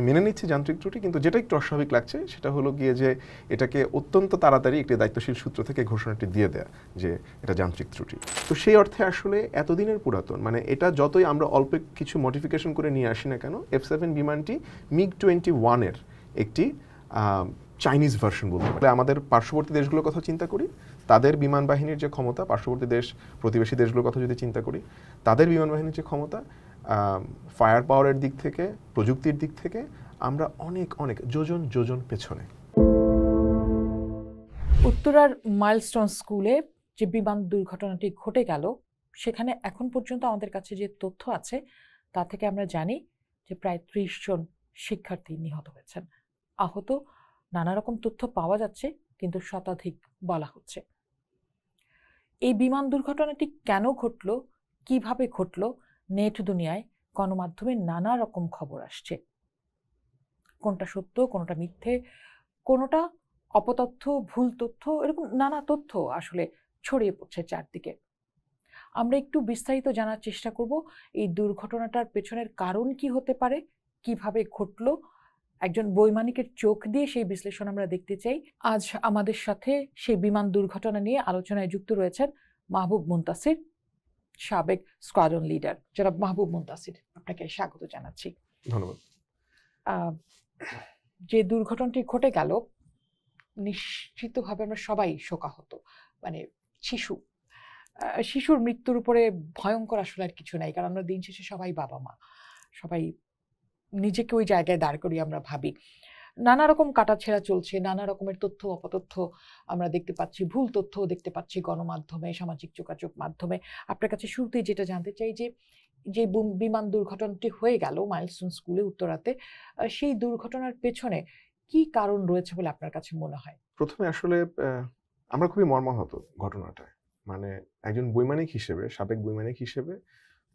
মেনে নিচ্ছি যান্ত্রিক ত্রুটি, কিন্তু যেটা একটু অস্বাভাবিক লাগছে সেটা হলো গিয়ে যে এটাকে অত্যন্ত তাড়াতাড়ি একটি দায়িত্বশীল সূত্র থেকে ঘোষণাটি দিয়ে দেয়া যে এটা যান্ত্রিক ত্রুটি। তো সেই অর্থে আসলে এতদিনের পুরাতন, মানে এটা যতই আমরা অল্প কিছু মডিফিকেশন করে নিয়ে আসি না কেন, F7 বিমানটি MiG-21-এর একটি চাইনিজ ভার্সন বলতে পারে। আমাদের পার্শ্ববর্তী দেশগুলোর কথা চিন্তা করি, তাদের বিমান বাহিনীর যে ক্ষমতা, পার্শ্ববর্তী দেশ প্রতিবেশী দেশগুলোর কথা যদি চিন্তা করি, তাদের বিমান বাহিনীর যে ক্ষমতা, ফায়ার পাওয়ারের দিক থেকে, প্রযুক্তির দিক থেকে আমরা অনেক অনেক যোজন যোজন পেছনে। উত্তরার মাইলস্টোন স্কুলে যে বিমান দুর্ঘটনাটি ঘটে গেল, সেখানে এখন পর্যন্ত আমাদের কাছে যে তথ্য আছে তা থেকে আমরা জানি যে প্রায় 30 জন শিক্ষার্থী নিহত হয়েছেন। আহত নানা রকম তথ্য পাওয়া যাচ্ছে, কিন্তু শতাধিক বলা হচ্ছে। এই বিমান দুর্ঘটনাটি কেন ঘটল, কিভাবে ঘটল, নেট দুনিয়ায় গণমাধ্যমে নানা রকম খবর আসছে। কোনটা সত্য, কোনটা মিথ্যে, কোনটা অপতথ্য, ভুল তথ্য, এরকম নানা তথ্য আসলে ছড়িয়ে পড়ছে চারদিকে। আমরা একটু বিস্তারিত জানার চেষ্টা করব এই দুর্ঘটনাটার পেছনের কারণ কি হতে পারে, কিভাবে ঘটলো, একজন বৈমানিকের চোখ দিয়ে সেই বিশ্লেষণ আমরা দেখতে চাই। আজ আমাদের সাথে সেই বিমান দুর্ঘটনা নিয়ে আলোচনায় যুক্ত রয়েছেন মাহবুব মুনতাসির, সাবেক স্কোয়াড্রন লিডার। যারা মাহবুব মুনতাসির, আপনাকে স্বাগত জানাচ্ছি। ধন্যবাদ। যে দুর্ঘটনাটি ঘটে গেল, নিশ্চিতভাবে আমরা সবাই শোকাহত। মানে শিশুর মৃত্যুর উপরে ভয়ঙ্কর আসলে আর কিছু নাই, কারণ আমরা দিন শেষে সবাই বাবা মা, সবাই নিজেকে ওই জায়গায় দাঁড় করিয়ে আমরা ভাবি। নানা রকম কাটাছেঁড়া চলছে, নানা রকমের তথ্য অপতথ্য আমরা দেখতে পাচ্ছি, ভুল তথ্য দেখতে পাচ্ছি গণমাধ্যমে, সামাজিক যোগাযোগ মাধ্যমে। আপনার কাছে শুরুতেই যেটা জানতে চাই যে যে বিমান দুর্ঘটনাটি হয়ে গেল মাইলস্টোন স্কুলে উত্তরাতে, সেই দুর্ঘটনার পেছনে কি কারণ রয়েছে বলে আপনার কাছে মনে হয়? প্রথমে আসলে আমরা খুবই মর্মাহত ঘটনাটায়। মানে একজন বৈমানিক হিসেবে, সাবেক বৈমানিক হিসেবে,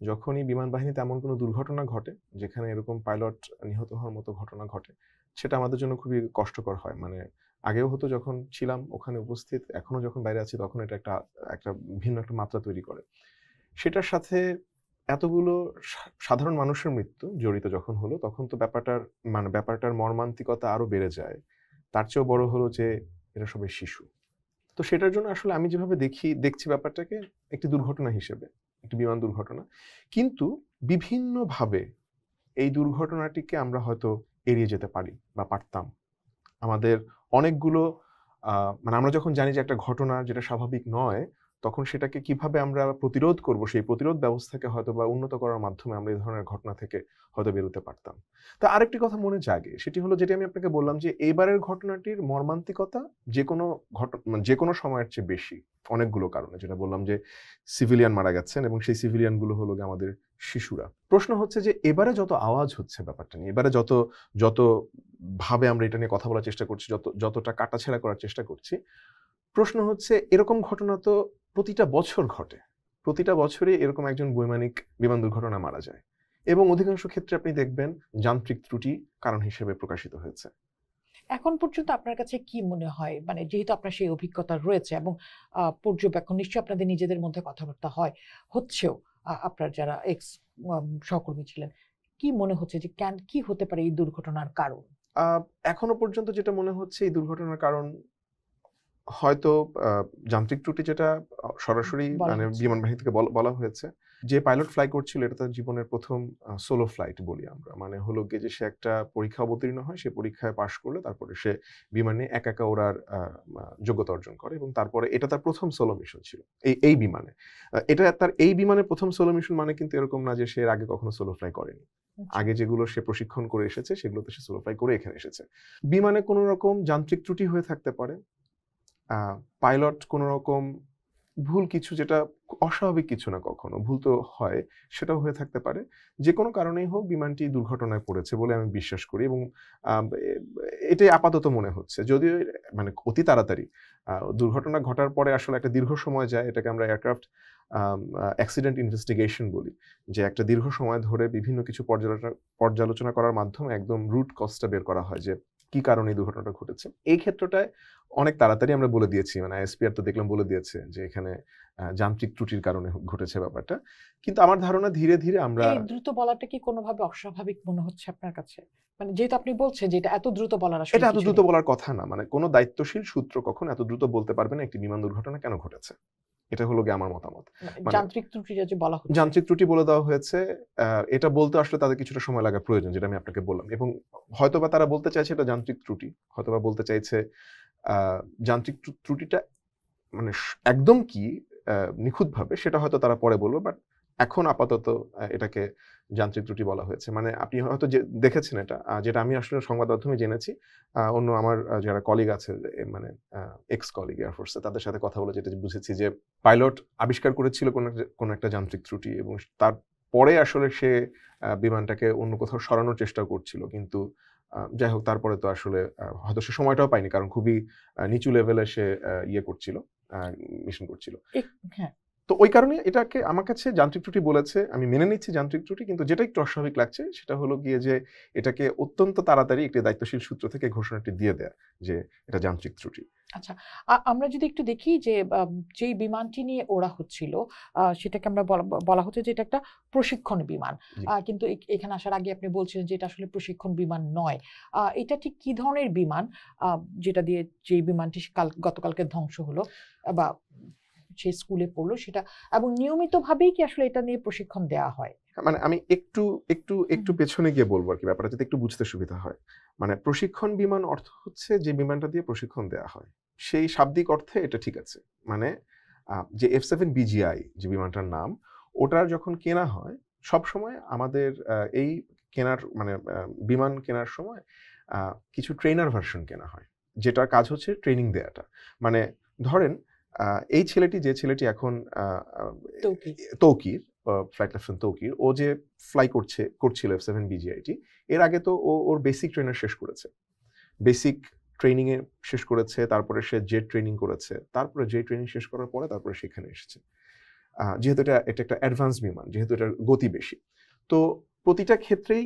যখনই বিমান বাহিনীতে এমন কোনো দুর্ঘটনা ঘটে যেখানে এরকম পাইলট নিহত হওয়ার মতো ঘটনা ঘটে, সেটা আমাদের জন্য খুবই কষ্টকর হয়। মানে আগেও হতো যখন ছিলাম ওখানে উপস্থিত, এখনো যখন বাইরে আছি তখন এটা একটা ভিন্ন একটা মাত্রা তৈরি করে। সেটার সাথে এতগুলো সাধারণ মানুষের মৃত্যু জড়িত যখন হলো, তখন তো ব্যাপারটার মর্মান্তিকতা আরো বেড়ে যায়। তার চেয়েও বড় হলো যে এরা সবাই শিশু। তো সেটার জন্য আসলে আমি যেভাবে দেখছি ব্যাপারটাকে একটি দুর্ঘটনা হিসেবে, একটি বিমান দুর্ঘটনা। কিন্তু বিভিন্নভাবে এই দুর্ঘটনাটিকে আমরা হয়তো এড়িয়ে যেতে পারি বা পারতাম। আমাদের অনেকগুলো মানে আমরা যখন জানি যে একটা ঘটনা যেটা স্বাভাবিক নয়, তখন সেটাকে কিভাবে আমরা প্রতিরোধ করব, সেই প্রতিরোধ ব্যবস্থাকে হয়তো বা উন্নত করার মাধ্যমে আমরা এই ধরনের ঘটনা থেকে হয়তো বেরোতে পারতাম। তো আরেকটি কথা মনে জাগে, সেটি হলো যেটি আমি আপনাকে বললাম যে এইবারের ঘটনাটির মর্মান্তিকতা যে কোনো সময়ের চেয়ে বেশি, অনেকগুলো কারণে। যেটা বললাম যে সিভিলিয়ান মারা গেছেন, এবং সেই সিভিলিয়ানগুলো হলো আমাদের শিশুরা। প্রশ্ন হচ্ছে যে এবারে যত আওয়াজ হচ্ছে ব্যাপারটা নিয়ে, এবারে যত ভাবে আমরা এটা নিয়ে কথা বলার চেষ্টা করছি, যতটা কাটাছেঁড়া করার চেষ্টা করছি, প্রশ্ন হচ্ছে এরকম ঘটনা তো প্রতিটা বছর ঘটে। প্রতিটা বছরই এরকম একজন বৈমানিক বিমান দুর্ঘটনা মারা যায়, এবং অধিকাংশ ক্ষেত্রে আপনি দেখবেন যান্ত্রিক ত্রুটি কারণ হিসেবে প্রকাশিত হয়েছে। এখন পর্যন্ত আপনার কাছে কি মনে হয়, মানে যেহেতু আপনার সেই অভিজ্ঞতা রয়েছে এবং পর্যবেক্ষণ, নিশ্চয়ই আপনাদের নিজেদের মধ্যে কথাবার্তা হচ্ছেও, আপনার যারা এক্স সহকর্মী ছিলেন, কি মনে হচ্ছে যে কি হতে পারে এই দুর্ঘটনার কারণ? এখনো পর্যন্ত যেটা মনে হচ্ছে এই দুর্ঘটনার কারণ হয়তো যান্ত্রিক ত্রুটি, যেটা সরাসরি মানে বিমান বাহিনী থেকে বলা হয়েছে। যে পাইলট ফ্লাই করছিল, এটা তার জীবনের প্রথম সোলো ফ্লাইট বলি আমরা। মানে হলো গিয়ে যে সে একটা পরীক্ষা অবতীর্ণ হয়, সে পরীক্ষায় পাশ করলে তারপরে সে বিমানে একা ওড়ার যোগ্যতা অর্জন করে, এবং তারপরে এটা তার প্রথম সোলো মিশন ছিল এই বিমানে। এটা তার এই বিমানের প্রথম সোলো মিশন, মানে কিন্তু এরকম না যে সে আগে কখনো সোলো ফ্লাই করেনি। আগে যেগুলো সে প্রশিক্ষণ করে এসেছে সেগুলোতে সে সোলো ফ্লাই করে এখানে এসেছে। বিমানে কোনো রকম যান্ত্রিক ত্রুটি হয়ে থাকতে পারে, পাইলট কোনো রকম ভুল কিছু, যেটা অস্বাভাবিক কিছু না, কখনো ভুল তো হয়, সেটাও হয়ে থাকতে পারে। যে কোনো কারণেই হোক বিমানটি দুর্ঘটনায় পড়েছে বলে আমি বিশ্বাস করি, এবং এটাই আপাতত মনে হচ্ছে। যদিও মানে অতি তাড়াতাড়ি দুর্ঘটনা ঘটার পরে আসলে একটা দীর্ঘ সময় যায়, এটাকে আমরা এয়ারক্রাফট অ্যাক্সিডেন্ট ইনভেস্টিগেশন বলি, যে একটা দীর্ঘ সময় ধরে বিভিন্ন কিছু পর্যালোচনা করার মাধ্যমে একদম রুট কজটা বের করা হয়, যে কি কারণে এই দুর্ঘটনাটা ঘটেছে। এই ক্ষেত্রটায় অনেক তাড়াতাড়ি আমরা বলে দিয়েছি, মানে আইএসপিআর তো দেখলাম বলে দিয়েছে যে এখানে যান্ত্রিক ত্রুটির কারণে ঘটেছে ব্যাপারটা। কিন্তু আমার ধারণা ধীরে ধীরে আমরা এই দ্রুত বলাটা কি কোনোভাবে অস্বাভাবিক মনে হচ্ছে আপনার কাছে? মানে যেহেতু আপনি বলছেন যে এটা এত দ্রুত বলার আসলে এটা এত কিছু দ্রুত নেই। বলার কথা না, মানে কোনো দায়িত্বশীল সূত্র কখন এত দ্রুত বলতে পারবে না একটি বিমান দুর্ঘটনা কেন ঘটেছে। এটা হলো গিয়ে আমার মতামত। মানে যান্ত্রিক ত্রুটিটা যে বলা হচ্ছে, যান্ত্রিক ত্রুটি বলে দেওয়া হয়েছে, এটা বলতে আসলে তাদের কিছুটা সময় লাগা প্রয়োজন, যেটা আমি আপনাকে বললাম। এবং হয়তোবা তারা বলতে চাইছে এটা যান্ত্রিক ত্রুটি, হয়তোবা বলতে চাইছে যান্ত্রিক ত্রুটিটা মানে একদম কি নিখুঁতভাবে সেটা হয়তো তারা পরে বলবে, বাট এখন আপাতত এটাকে যান্ত্রিক ত্রুটি বলা হয়েছে। মানে আপনি হয়তো যে দেখেছেন এটা, যেটা আমি আসলে সংবাদ মাধ্যমে জেনেছি, অন্য আমার যারা কলিগ আছে, মানে এক্স কলিগ এয়ারফোর্সে, তাদের সাথে কথা বলে যেটা বুঝেছি যে পাইলট আবিষ্কার করেছিল কোনো একটা যান্ত্রিক ত্রুটি, এবং তারপরে আসলে সে বিমানটাকে অন্য কোথাও সরানোর চেষ্টা করছিল। কিন্তু যাই হোক, তারপরে তো আসলে হয়তো সে সময়টাও পায়নি, কারণ খুবই নিচু লেভেলে সে ইয়ে করছিল, মিশন করছিল। হ্যাঁ, তো ওই কারণে এটাকে আমার কাছে যান্ত্রিক ত্রুটি বলেছে, আমি মেনে নিচ্ছি যান্ত্রিক ত্রুটি। কিন্তু যেটা একটু অস্বাভাবিক লাগছে সেটা হলো গিয়ে যে এটাকে অত্যন্ত তাড়াতাড়ি একটি দায়িত্বশীল সূত্র থেকে ঘোষণাটি দিয়ে দেয়া যে এটা যান্ত্রিক ত্রুটি। আচ্ছা, আমরা যদি একটু দেখি যে যেই বিমানটি নিয়ে ওড়া হচ্ছিল, সেটাকে আমরা বলা হচ্ছে যে এটা একটা প্রশিক্ষণ বিমান। কিন্তু এখানে আসার আগে আপনি বলছিলেন যে এটা আসলে প্রশিক্ষণ বিমান নয়। এটা ঠিক কি ধরনের বিমান, যেটা দিয়ে যে বিমানটি গতকালকে ধ্বংস হলো বা সেই স্কুলে পড়লো সেটা, এবং নিয়মিতভাবেই কি আসলে এটা নিয়ে প্রশিক্ষণ দেওয়া হয়? মানে আমি একটু পেছনে গিয়ে বলবো আর কি, ব্যাপারটা যাতে একটু বুঝতে সুবিধা হয়। মানে প্রশিক্ষণ বিমান অর্থ হচ্ছে যে বিমানটা দিয়ে প্রশিক্ষণ দেওয়া হয়, সেই শাব্দিক অর্থে এটা ঠিক আছে। মানে যে F7BGI যে বিমানটার নাম, ওটার যখন কেনা হয় সবসময় আমাদের এই কেনার মানে বিমান কেনার সময় কিছু ট্রেনার ভার্সন কেনা হয়, যেটার কাজ হচ্ছে ট্রেনিং দেওয়াটা। মানে ধরেন এই যে ছেলেটি এখন তৌকির, ফ্লাইট লেফটেন্যান্ট তৌকির, ও যে করছিল F7BGIটি, এর আগে তো ওর বেসিক ট্রেনার শেষ করেছে, বেসিক ট্রেনিং এ শেষ করেছে, তারপরে সে জেট ট্রেনিং করেছে, তারপরে জেট ট্রেনিং শেষ করার পরে তারপরে সেখানে এসেছে। যেহেতু এটা একটা অ্যাডভান্স বিমান, যেহেতু এটার গতি বেশি, তো প্রতিটা ক্ষেত্রেই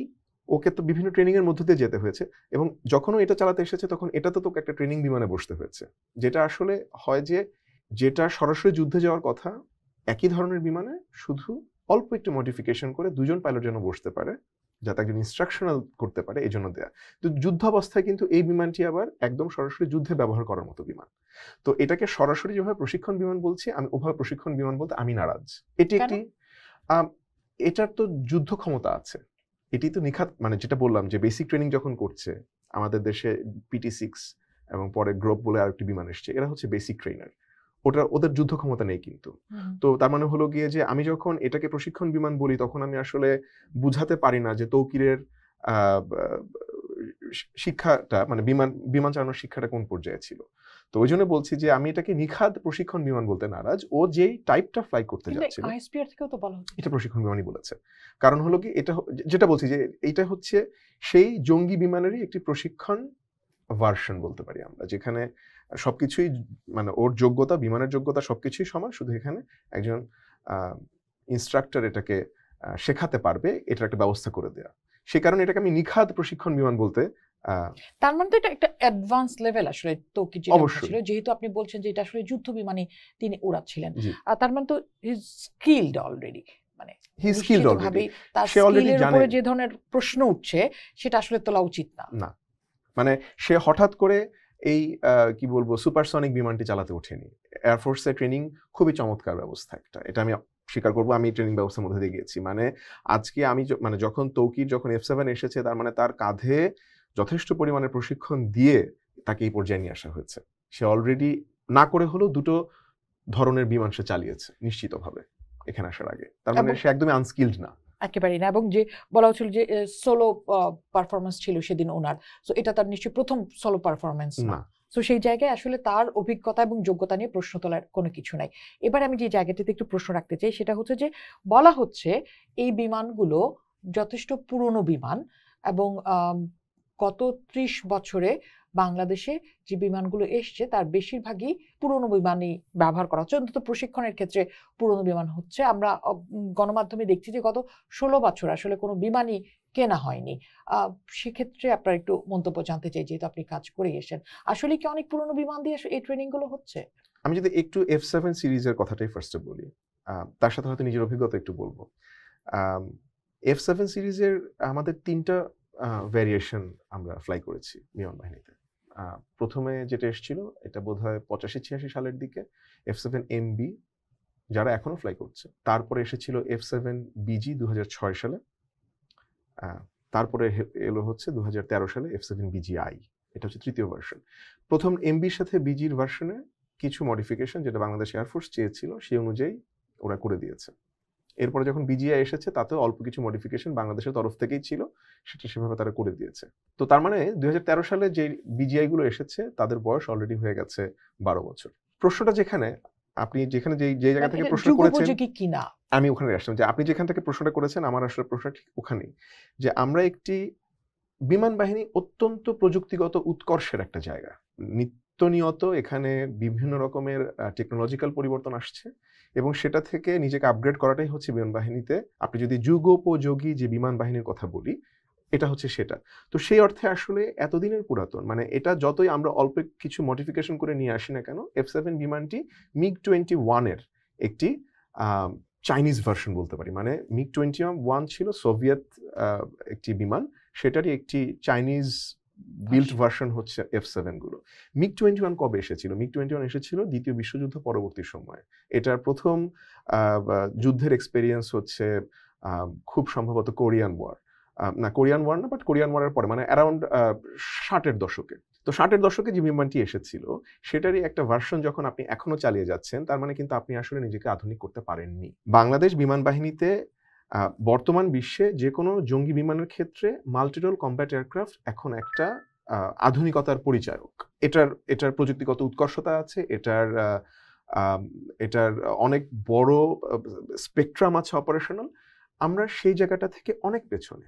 ওকে তো বিভিন্ন ট্রেনিং এর মধ্য দিয়ে যেতে হয়েছে। এবং যখনও এটা চালাতে এসেছে তখন এটা তো তোকে একটা ট্রেনিং বিমানে বসতে হয়েছে, যেটা আসলে হয় যে যেটা সরাসরি যুদ্ধে যাওয়ার কথা একই ধরনের বিমানে শুধু অল্প একটু মডিফিকেশন করে দুজন পাইলট যেন বসতে পারে, যাতে একজন ইনস্ট্রাকশনাল করতে পারে, এই জন্য দেয়া। তো যুদ্ধ অবস্থায় কিন্তু এই বিমানটি আবার একদম সরাসরি যুদ্ধে ব্যবহার করার মতো বিমান। তো এটাকে সরাসরি যেভাবে প্রশিক্ষণ বিমান বলছি, আমি ওভাবে প্রশিক্ষণ বিমান বলতে আমি নারাজ। এটার তো যুদ্ধ ক্ষমতা আছে, এটি তো নিখাত, মানে যেটা বললাম যে বেসিক ট্রেনিং যখন করছে আমাদের দেশে PT6 এবং পরে গ্রোপ বলে আরেকটি বিমান এসছে, এরা হচ্ছে বেসিক ট্রেনার, ওদের যুদ্ধ ক্ষমতা নেই কিন্তু। তো তার মানে হলো গিয়ে যে আমি যখন এটাকে প্রশিক্ষণ বিমান বলি তখন আমি আসলে বুঝাতে পারি না যে তৌকিরের শিক্ষাটা, মানে বিমান চালানোর শিক্ষাটা কোন পর্যায়ে ছিল। তো ওই জন্য বলছি যে আমি এটাকে নিখাদ প্রশিক্ষণ বিমান বলতে নারাজ। ও যেই টাইপটা ফ্লাই করতে যাচ্ছিল আইএসপিআর থেকেও তো বলা হচ্ছে এটা প্রশিক্ষণ বিমানই বলেছে। কারণ হলো কি, এটা যেটা বলছি যে এটা হচ্ছে সেই জঙ্গি বিমানেরই একটি প্রশিক্ষণ ভার্সন বলতে পারি আমরা, যেখানে সবকিছুই মানে ওর যোগ্যতা, বিমানের যোগ্যতা সবকিছুই সমান, শুধু এখানে একজন ইনস্ট্রাক্টর এটাকে শেখাতে পারবে, এটার একটা ব্যবস্থা করে দেয়া। সে কারণে এটাকে আমি নিখাদ প্রশিক্ষণ বিমান বলতে। তার মানে তো এটা একটা অ্যাডভান্স লেভেল আসলে তৌকির যেটা ছিল, যেহেতু আপনি বলছেন যে এটা আসলে যুদ্ধ বিমানই তিনি উড়াচ্ছিলেন, তার মানে তো হি ইজ স্কিলড অলরেডি, মানে হি ইজ স্কিলড অলরেডি, তার স্কিলের উপরে যে ধরনের প্রশ্ন উঠছে সেটা আসলে তোলা উচিত না। মানে সে হঠাৎ করে এই কি বলবো সুপারসনিক বিমানটি চালাতে ওঠেনি। এয়ারফোর্সের ট্রেনিং খুবই চমৎকার ব্যবস্থা একটা, এটা আমি স্বীকার করবো, আমি ট্রেনিং ব্যবস্থার মধ্যে দিয়ে গিয়েছি। মানে আজকে আমি মানে যখন তৌকির যখন F7 এসেছে, তার মানে তার কাঁধে যথেষ্ট পরিমাণে প্রশিক্ষণ দিয়ে তাকে এই পর্যায়ে নিয়ে আসা হয়েছে। সে অলরেডি না করে হলেও দুটো ধরনের বিমান সে চালিয়েছে নিশ্চিতভাবে এখানে আসার আগে, তার মানে সে একদমই আনস্কিলড না, একেবারেই না। এবং যে বলা হচ্ছিল যে সোলো পারফরমেন্স ছিল সেদিন ওনার, সো এটা তার নিশ্চয়ই প্রথম সোলো পারফরমেন্স না। সো সেই জায়গায় আসলে তার অভিজ্ঞতা এবং যোগ্যতা নিয়ে প্রশ্ন তোলার কোনো কিছু নাই। এবার আমি যে জায়গাটিতে একটু প্রশ্ন রাখতে চাই সেটা হচ্ছে যে বলা হচ্ছে এই বিমানগুলো যথেষ্ট পুরনো বিমান এবং গত 30 বছরে বাংলাদেশে যে বিমানগুলো এসছে তার বেশিরভাগই পুরনো বিমানই ব্যবহার করা হচ্ছে, অন্তত প্রশিক্ষণের ক্ষেত্রে পুরনো বিমান হচ্ছে। আমরা গণমাধ্যমে দেখছি যে গত 16 বছর আসলে কোনো বিমানই কেনা হয়নি। সেক্ষেত্রে আপনার একটু মন্তব্য জানতে চাই, যেহেতু আপনি কাজ করে এসেছেন, আসলে কি অনেক পুরনো বিমান দিয়ে এই ট্রেনিং গুলো হচ্ছে? আমি যদি একটু F7 সিরিজের কথাটাই ফার্স্টে বলি, তার সাথে হয়তো নিজের অভিজ্ঞতা একটু বলবো। F7 সিরিজের আমাদের 3টা ভ্যারিয়েশন আমরা ফ্লাই করেছি বিমান বাহিনীতে। প্রথমে যেটা এসেছিল এটা বোধহয় 85-86 সালের দিকে F7MB, যারা এখনো ফ্লাই করছে। তারপরে এসেছিল F7BG 2006 সালে। তারপরে এলো হচ্ছে 2013 সালে F7BGI, এটা হচ্ছে তৃতীয় ভার্সন। প্রথম এমবির সাথে বিজির ভার্সনে কিছু মডিফিকেশন যেটা বাংলাদেশ এয়ারফোর্স চেয়েছিল সেই অনুযায়ী ওরা করে দিয়েছে। এরপরে যখন বিজিআই এসেছে তাতেও অল্প কিছু মডিফিকেশন বাংলাদেশের তরফ থেকেই ছিল, সেটা সেভাবে তারা করে দিয়েছে। তো তার মানে 2013 সালে যে বিজিআই গুলো এসেছে তাদের বয়স অলরেডি হয়ে গেছে 12 বছর। প্রশ্নটা যেখানে আপনি যেখানে যে জায়গা থেকে প্রশ্ন করেছেন কিনা আমি ওখানে আসলাম, যে আপনি যেখান থেকে প্রশ্নটা করেছেন আমার আসলে প্রশ্ন ঠিক ওখানেই, যে আমরা একটি বিমান বাহিনী অত্যন্ত প্রযুক্তিগত উৎকর্ষের একটা জায়গা। নিত্যনিয়ত এখানে বিভিন্ন রকমের টেকনোলজিক্যাল পরিবর্তন আসছে এবং সেটা থেকে নিজেকে আপগ্রেড করাটাই হচ্ছে বিমান বাহিনীতে, আপনি যদি যুগোপযোগী যে বিমান বাহিনীর কথা বলি এটা হচ্ছে সেটা। তো সেই অর্থে আসলে এতদিনের পুরাতন, মানে এটা যতই আমরা অল্প কিছু মডিফিকেশন করে নিয়ে আসি না কেন, F7 বিমানটি MiG-21 এর একটি চাইনিজ ভার্সন বলতে পারি। মানে MiG-21 ছিল সোভিয়েত একটি বিমান, সেটারই একটি চাইনিজ বিল্ট ভার্সন হচ্ছে F7 গুলো। MiG-21 কবে এসেছিল? MiG-21 এসেছিল দ্বিতীয় বিশ্বযুদ্ধ পরবর্তী সময়ে। এটার প্রথম যুদ্ধের এক্সপেরিয়েন্স হচ্ছে খুব সম্ভবত কোরিয়ান ওয়ার, না কোরিয়ান ওয়ার না, বাট কোরিয়ান ওয়ারের পরে, মানে অ্যারাউন্ড 60-এর দশকে। তো 60-এর দশকে যে বিমানটি এসেছিল সেটারই একটা ভার্সন যখন আপনি এখনো চালিয়ে যাচ্ছেন, তার মানে কিন্তু আপনি আসলে নিজেকে আধুনিক করতে পারেননি। বাংলাদেশ বিমান বাহিনীতে বর্তমান বিশ্বে যে কোনো জঙ্গি বিমানের ক্ষেত্রে মাল্টিরোল কম্ব্যাট এয়ারক্রাফট এখন একটা আধুনিকতার পরিচায়ক। এটার প্রযুক্তিগত উৎকর্ষতা আছে, এটার অনেক বড় স্পেকট্রাম আছে অপারেশনাল। আমরা সেই জায়গাটা থেকে অনেক পেছনে।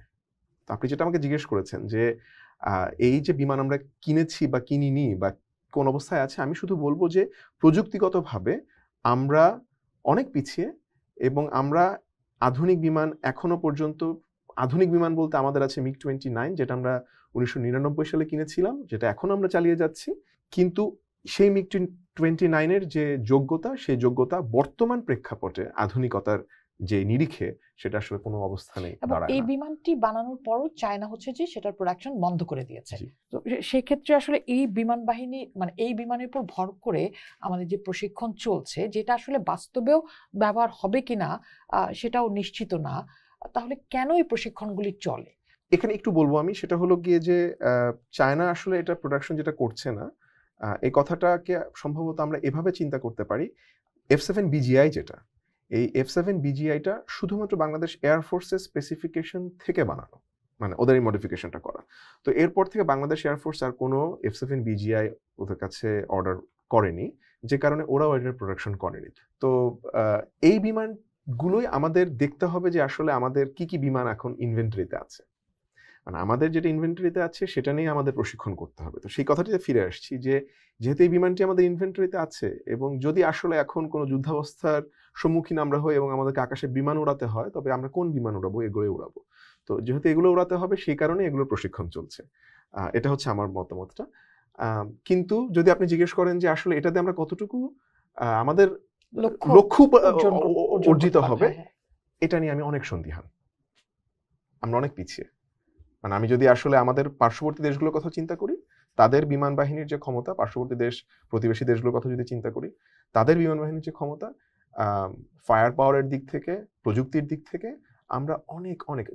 তো আপনি যেটা আমাকে জিজ্ঞেস করেছেন যে এই যে বিমান আমরা কিনেছি বা কিনিনি বা কোন অবস্থায় আছে, আমি শুধু বলবো যে প্রযুক্তিগতভাবে আমরা অনেক পিছিয়ে এবং আমরা আধুনিক বিমান এখনো পর্যন্ত, আধুনিক বিমান বলতে আমাদের আছে MiG-29 যেটা আমরা 1999 সালে কিনেছিলাম, যেটা এখনো আমরা চালিয়ে যাচ্ছি। কিন্তু সেই MiG-29 এর যে যোগ্যতা, সেই যোগ্যতা বর্তমান প্রেক্ষাপটে আধুনিকতার যে নিরিখে সেটা আসলে কোনো অবস্থানে দাঁড়ায় না। এই বিমানটি বানানোর পরও চায়না হচ্ছে যে সেটার প্রোডাকশন বন্ধ করে দিয়েছে। তো সেই ক্ষেত্রে আসলে এই বিমান বাহিনী, মানে এই বিমানের উপর ভর করে আমাদের যে প্রশিক্ষণ চলছে, যেটা আসলে বাস্তবেও ব্যবহার হবে কিনা সেটাও নিশ্চিত না, তাহলে কেন এই প্রশিক্ষণগুলি চলে? এখানে একটু বলবো আমি, সেটা হলো গিয়ে যে চায়না আসলে এটা প্রোডাকশন যেটা করছে না, এই কথাটাকে সম্ভবত আমরা এভাবে চিন্তা করতে পারি। F7BGI যেটা, এই F7BGIটা শুধুমাত্র বাংলাদেশ এয়ারফোর্সের স্পেসিফিকেশন থেকে বানানো, মানে ওদের এই মডিফিকেশনটা করা। তো এরপর থেকে বাংলাদেশ এয়ারফোর্স আর কোনো F7BGI ওদের কাছে অর্ডার করেনি, যে কারণে ওরাও এটার প্রোডাকশন করেনি। তো এই বিমানগুলোই আমাদের দেখতে হবে যে আসলে আমাদের কি কি বিমান এখন ইনভেন্টরিতে আছে, মানে আমাদের যেটা ইনভেন্টরিতে আছে সেটা নিয়ে আমাদের প্রশিক্ষণ করতে হবে। তো সেই কথাটিতে ফিরে আসছি যে যেহেতু এই বিমানটি আমাদের ইনভেন্টরিতে আছে এবং যদি আসলে এখন কোনো যুদ্ধাবস্থার সম্মুখীন আমরা হই এবং আমাদেরকে আকাশে বিমান উড়াতে হয়, তবে আমরা কোন বিমান উড়াবো? এগুলোই উড়াবো। তো যেহেতু এগুলো উড়াতে হবে সেই কারণে এগুলোর প্রশিক্ষণ চলছে। এটা হচ্ছে আমার মতামতটা। কিন্তু যদি আপনি জিজ্ঞেস করেন যে আসলে এটাতে আমরা কতটুকু আমাদের লক্ষ্য অর্জিত হবে, এটা নিয়ে আমি অনেক সন্দিহান। আমরা অনেক পিছিয়ে। মানে আমি যদি আসলে আমাদের পার্শ্ববর্তী দেশগুলোর কথা চিন্তা করি, তাদের বিমান বাহিনীর যে ক্ষমতা, পার্শ্ববর্তী দেশ প্রতিবেশী দেশগুলোর কথা যদি চিন্তা করি, তাদের বিমান বাহিনীর যে ক্ষমতা, ফায়ার পাওয়ারের দিক থেকে, প্রযুক্তির দিক থেকে আমরা অনেক অনেক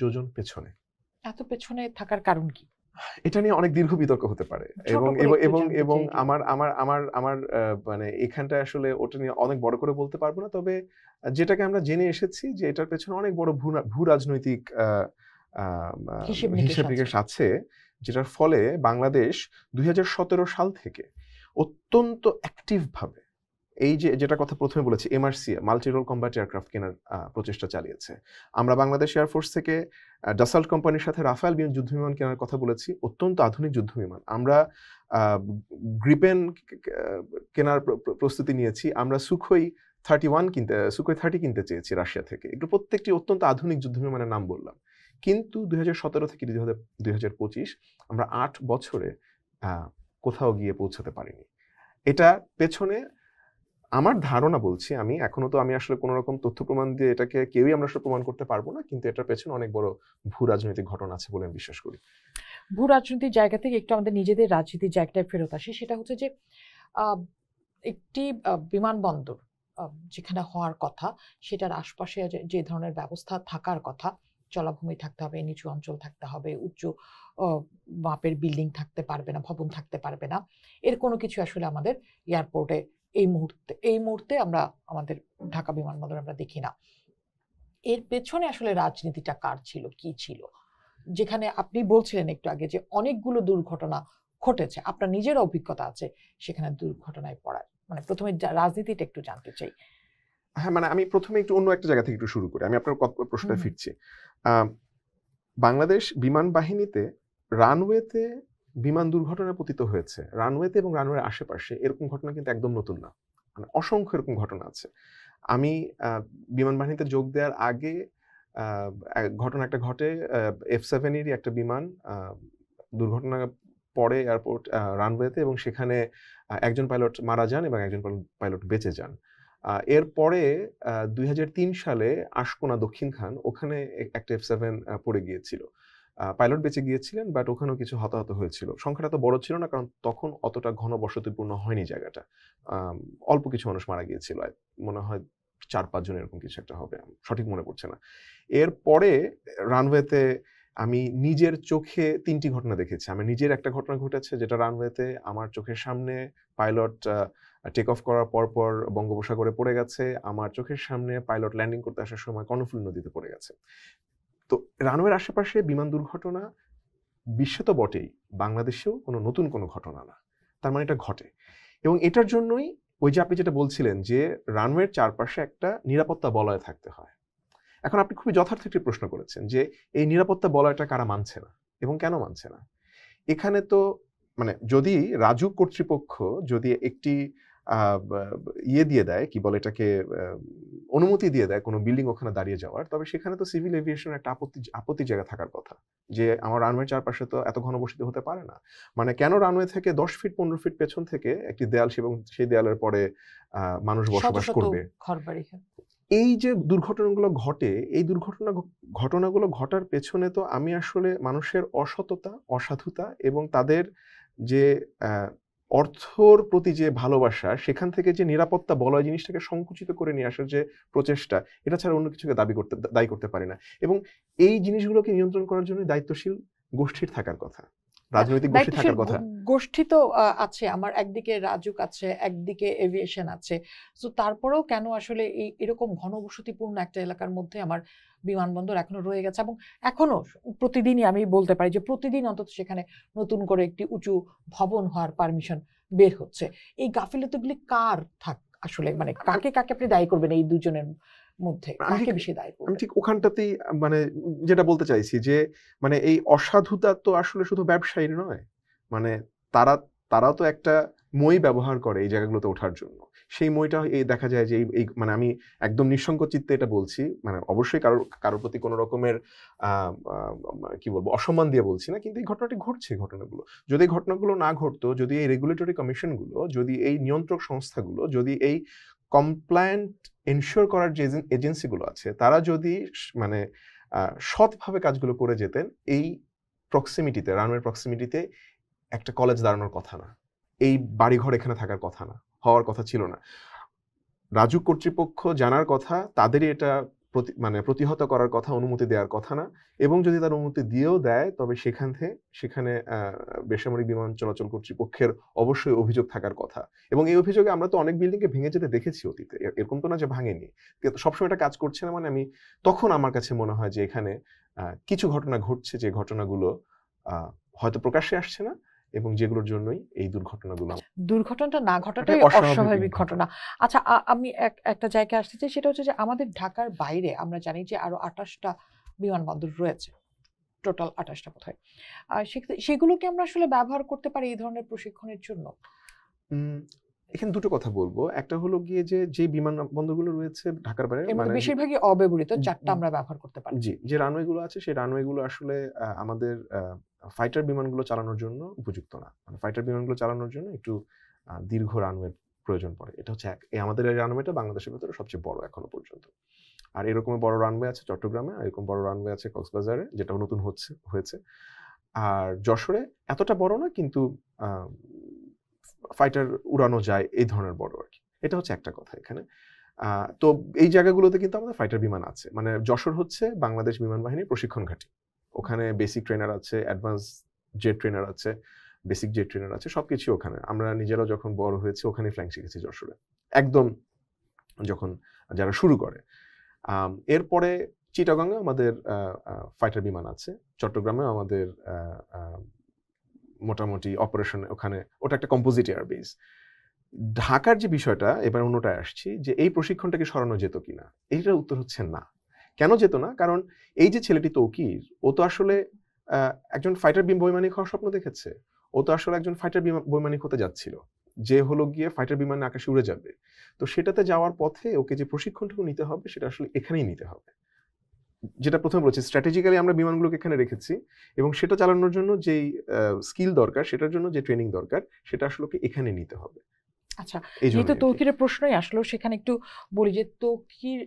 যোজন পেছনে। এত পেছনে থাকার কারণ কি? এটা নিয়ে অনেক দীর্ঘ বিতর্ক হতে পারে এবং আমার মানে এখানটা আসলে ওটা নিয়ে অনেক বড় করে বলতে পারবো না। তবে যেটাকে আমরা জেনে এসেছি যে এটার পেছনে অনেক বড় ভূ রাজনৈতিক হিসেব নিকেশ আছে, যেটার ফলে বাংলাদেশ 2017 সাল থেকে অত্যন্ত অ্যাক্টিভ ভাবে এই যে যেটা কথা প্রথমে বলেছি, MRC multi role combat aircraft কেনার প্রচেষ্টা চালিয়েছে। আমরা বাংলাদেশ এয়ারফোর্স থেকে ডাসাল্ট কোম্পানির সাথে রাফায়েল যুদ্ধ বিমান কেনার কথা বলেছি, অত্যন্ত আধুনিক যুদ্ধ বিমান। আমরা গ্রিপেন কেনার প্রস্তুতি নিয়েছি। আমরা সুখোই 30 কিনতে চেয়েছি রাশিয়া থেকে। এগুলো প্রত্যেকটি অত্যন্ত আধুনিক যুদ্ধ বিমানের নাম বললাম। কিন্তু 2017 থেকে 2025 আমরা 8 বছরে কোথাও গিয়ে পৌঁছাতে পারিনি। এটা পেছনে আমার ধারণা বলছি, আমি আসলে কোনো রকম তথ্য প্রমাণ দিয়ে এটাকে কেউই আমরা আসলে প্রমাণ করতে পারবো না, কিন্তু এটার পেছনে অনেক বড় ভূ রাজনৈতিক ঘটনা আছে বলে আমি বিশ্বাস করি। ভূ রাজনৈতিক জায়গা থেকে একটু আমাদের নিজেদের রাজনীতির জায়গাটায় ফেরত আসি। সেটা হচ্ছে যে একটি বিমানবন্দর যেখানে হওয়ার কথা, সেটার আশপাশে যে ধরনের ব্যবস্থা থাকার কথা, জলাভূমি থাকতে হবে, নিচু অঞ্চল থাকতে হবে, উচ্চ মাপের বিল্ডিং থাকতে পারবে না, ভবন থাকতে পারবে না, এর কোনো কিছু আসলে আমাদের এয়ারপোর্টে এই মুহূর্তে আমরা আমাদের ঢাকা বিমানবন্দর আমরা দেখি না। এর পেছনে আসলে রাজনীতিটা কার ছিল, কি ছিল? যেখানে আপনি বলছিলেন একটু আগে যে অনেকগুলো দুর্ঘটনা ঘটেছে, আপনার নিজের অভিজ্ঞতা আছে সেখানে দুর্ঘটনায় পড়ার, মানে প্রথমে রাজনীতিটা একটু জানতে চাই। হ্যাঁ, মানে আমি প্রথমে একটু অন্য একটা জায়গা থেকে একটু শুরু করি, আমি আপনার প্রশ্নটা ফিরছি। বাংলাদেশ বিমান বাহিনীতে রানওয়েতে বিমান দুর্ঘটনা পতিত হয়েছে, রানওয়েতে এবং রানওয়ের আশেপাশে, এরকম ঘটনা কিন্তু একদম নতুন না, মানে অসংখ্য এরকম ঘটনা আছে। আমি বিমান বাহিনীতে যোগ দেওয়ার আগে ঘটনা একটা ঘটে, F7-এরই একটা বিমান দুর্ঘটনা পড়ে এয়ারপোর্ট রানওয়েতে, এবং সেখানে একজন পাইলট মারা যান এবং একজন পাইলট বেঁচে যান। এরপরে 2003 সালে আশকোনা দক্ষিণ খান, ওখানে একটা F7 পড়ে গিয়েছিল, পাইলট বেঁচে গিয়েছিলেন, বাট ওখানেও কিছু হতাহত হয়েছিল। সংখ্যাটা তো বড় ছিল না, কারণ তখন অতটা ঘন বসতিপূর্ণ হয়নি জায়গাটা, অল্প কিছু মানুষ মারা গিয়েছিল, মনে হয় 4-5 জন এরকম কিছু একটা হবে, সঠিক মনে পড়ছে না। এরপরে রানওয়েতে আমি নিজের চোখে 3টি ঘটনা দেখেছি। আমার নিজের একটা ঘটনা ঘটেছে যেটা রানওয়েতে আমার চোখের সামনে পাইলট টেক অফ করার পর বঙ্গোপসাগরে পড়ে গেছে, আমার চোখের সামনে পাইলট ল্যান্ডিং করতে আসার সময় কর্ণফুলী নদীতে পড়ে গেছে। তো রানওয়ের আশেপাশে বিমান দুর্ঘটনা বিশ্বে তো বটেই, বাংলাদেশেও নতুন কোনো ঘটনা না, তার মানে এটা ঘটে। এবং এটার জন্যই ওই যে আপনি যেটা বলছিলেন যে রানওয়ের চারপাশে একটা নিরাপত্তা বলয় থাকতে হয়। এখন আপনি খুবই যথার্থ একটি প্রশ্ন করেছেন যে এই নিরাপত্তা বলয়টা কারা মানছে না এবং কেন মানছে না। এখানে তো মানে যদি রাজুক কর্তৃপক্ষ যদি একটি দিয়ে দেয়, কি বলে এটাকে, অনুমতি দিয়ে দেয় কোনো বিল্ডিং ওখানে দাঁড়িয়ে যাওয়ার, তবে সেখানে তো সিভিল এভিয়েশনের একটা আপত্তি জায়গা থাকার কথা যে আমার রানওয়ে চারপাশে তো এত ঘনবসতি হতে পারে না। মানে কেন রানওয়ে থেকে 10 ফিট 15 ফিট পেছন থেকে একটি দেয়াল, এবং সেই দেয়ালের পরে মানুষ বসবাস করবে। এই যে দুর্ঘটনাগুলো ঘটে, এই ঘটনাগুলো ঘটার পেছনে তো আমি আসলে মানুষের অসততা, অসাধুতা এবং তাদের যে অর্থর প্রতি যে ভালোবাসা, সেখান থেকে যে নিরাপত্তা বলয় জিনিসটাকে সংকুচিত করে নিয়ে আসার যে প্রচেষ্টা, এটা ছাড়া অন্য কিছুকে দায়ী করতে পারি না। এবং এই জিনিসগুলোকে নিয়ন্ত্রণ করার জন্য দায়িত্বশীল গোষ্ঠীর থাকার কথা, রাজনৈতিক গোষ্ঠী থাকার কথা। গোষ্ঠী তো আছে, আমার একদিকে রাজুক আছে, একদিকে এভিয়েশন আছে, তো তারপরেও কেন আসলে এরকম ঘনবসতিপূর্ণ একটা এলাকার মধ্যে আমার বিমানবন্দর এখনো রয়ে গেছে, এবং এখনো প্রতিদিনই আমি বলতে পারি যে প্রতিদিন অন্তত সেখানে নতুন করে একটি উঁচু ভবন হওয়ার পারমিশন বের হচ্ছে। এই গাফিলতিগুলি কার আসলে, মানে কাকে আপনি দায়ী করবেন এই দুজনের মধ্যে, কাকে বেশি দায়ী করবেন? আমি ঠিক ওখানটাতেই মানে যেটা বলতে চাইছি যে মানে এই অসাধুতা তো আসলে শুধু ব্যবসায়ীর নয়, মানে তারাও তো একটা মই ব্যবহার করে এই জায়গাগুলোতে ওঠার জন্য। সেই মইটা দেখা যায় যে এই মানে আমি একদম নিঃসংক চিত্তে এটা বলছি, মানে অবশ্যই কারোর প্রতি কোনো রকমের কি বলবো অসম্মান দিয়ে বলছি না, কিন্তু এই ঘটনাটি ঘটছে। ঘটনাগুলো যদি এই ঘটনাগুলো না ঘটতো, যদি এই রেগুলেটরি কমিশনগুলো, যদি এই নিয়ন্ত্রক সংস্থাগুলো, যদি এই কমপ্লায়েন্ট এনশিওর করার যে এজেন্সিগুলো আছে, তারা যদি মানে সৎভাবে কাজগুলো করে যেতেন, এই প্রক্সিমিটিতে, রানওয়ের প্রক্সিমিটিতে একটা কলেজ দাঁড়ানোর কথা না, এই বাড়িঘর এখানে থাকার কথা না, হওয়ার কথা ছিল না। রাজুক কর্তৃপক্ষ জানার কথা, তাদেরই এটা প্রতিহত করার কথা, অনুমতি দেওয়ার কথা না। এবং যদি তার অনুমতি দিয়েও দেয়, তবে সেখানে বেসামরিক বিমান চলাচল কর্তৃপক্ষের অবশ্যই অভিযোগ থাকার কথা। এবং এই অভিযোগে আমরা তো অনেক বিল্ডিংকে ভেঙে যেতে দেখেছি অতীতে, এরকম তো না যে ভাঙেনি। সবসময় এটা কাজ করছে না, মানে তখন আমার কাছে মনে হয় যে এখানে কিছু ঘটনা ঘটছে, যে ঘটনাগুলো হয়তো প্রকাশ্যে আসছে না এবং যেগুলোর জন্যই এই দুর্ঘটনাগুলো দুর্ঘটনাটা না ঘটাটাই অস্বাভাবিক ঘটনা। আচ্ছা, আমি একটা জায়গায় আসতে চাই, সেটা হচ্ছে যে আমাদের ঢাকার বাইরে আমরা জানি যে আরো 28টা বিমানবন্দর রয়েছে, টোটাল 28টা বোধহয়। সেগুলোকে আমরা আসলে ব্যবহার করতে পারি এই ধরনের প্রশিক্ষণের জন্য? এখানে দুটো কথা বলবো। একটা হলো গিয়ে যে বিমানবন্দরগুলো রয়েছে ঢাকার বাইরে, মানে বেশিরভাগই অব্যবহৃত, 4টা আমরা ব্যবহার করতে পারি। জি, যে রানওয়েগুলো আছে সেই রানওয়েগুলো আসলে আমাদের ফাইটার বিমানগুলো চালানোর জন্য উপযুক্ত না। মানে ফাইটার বিমানগুলো চালানোর জন্য একটু দীর্ঘ রানওয়ের প্রয়োজন পড়ে। এটা হচ্ছে আমাদের এই রানওয়েটা বাংলাদেশের ভেতরে সবচেয়ে বড় এখনো পর্যন্ত। আর এরকম বড় রানওয়ে আছে চট্টগ্রামে, আর এরকম বড় রানওয়ে আছে কক্সবাজারে, যেটাও নতুন হয়েছে। আর যশোরে এতটা বড় না, কিন্তু ফাইটার উড়ানো যায় এই ধরনের বড় আর কি। এটা হচ্ছে একটা কথা এখানে। তো এই জায়গাগুলোতে কিন্তু আমাদের ফাইটার বিমান আছে। মানে যশোর হচ্ছে বাংলাদেশ বিমান বাহিনীর প্রশিক্ষণ ঘাঁটি। ওখানে বেসিক ট্রেনার আছে, অ্যাডভান্স জেট ট্রেনার আছে, বেসিক জেট ট্রেনার আছে, সবকিছু ওখানে। আমরা নিজেরাও যখন বড় হয়েছে ওখানে ফ্লাইং শিখেছি যশোরে, একদম যখন যারা শুরু করে। এরপরে চিটাগংয়ে আমাদের ফাইটার বিমান আছে, চট্টগ্রামেও আমাদের মোটামুটি অপারেশন ওখানে, ওটা একটা কম্পোজিট এয়ার বেস। ঢাকার যে বিষয়টা, এবার অন্যটায় আসছি, যে এই প্রশিক্ষণটাকে সরানো যেত কিনা, এইটার উত্তর হচ্ছে না। কেন যেত না? কারণ এই যে ছেলেটি তৌকির, ও তো আসলে একজন ফাইটার বৈমানিক হওয়ার স্বপ্ন দেখেছে। ও তো আসলে একজন ফাইটার বৈমানিক হতে যাচ্ছিল, যে হলো গিয়ে ফাইটার বিমানে আকাশে উড়ে যাবে। তো সেটাতে যাওয়ার পথে ওকে যে প্রশিক্ষণটুকু নিতে হবে সেটা আসলে এখানেই নিতে হবে। যেটা প্রথমে বলেছি, স্ট্র্যাটেজিক্যালি আমরা বিমানগুলোকে এখানে রেখেছি, এবং সেটা চালানোর জন্য যেই স্কিল দরকার, সেটার জন্য যে ট্রেনিং দরকার, সেটা আসলে এখানে নিতে হবে। আচ্ছা, যেহেতু তৌকিরের প্রশ্নই আসলো, সেখানে একটু বলি যে তৌকির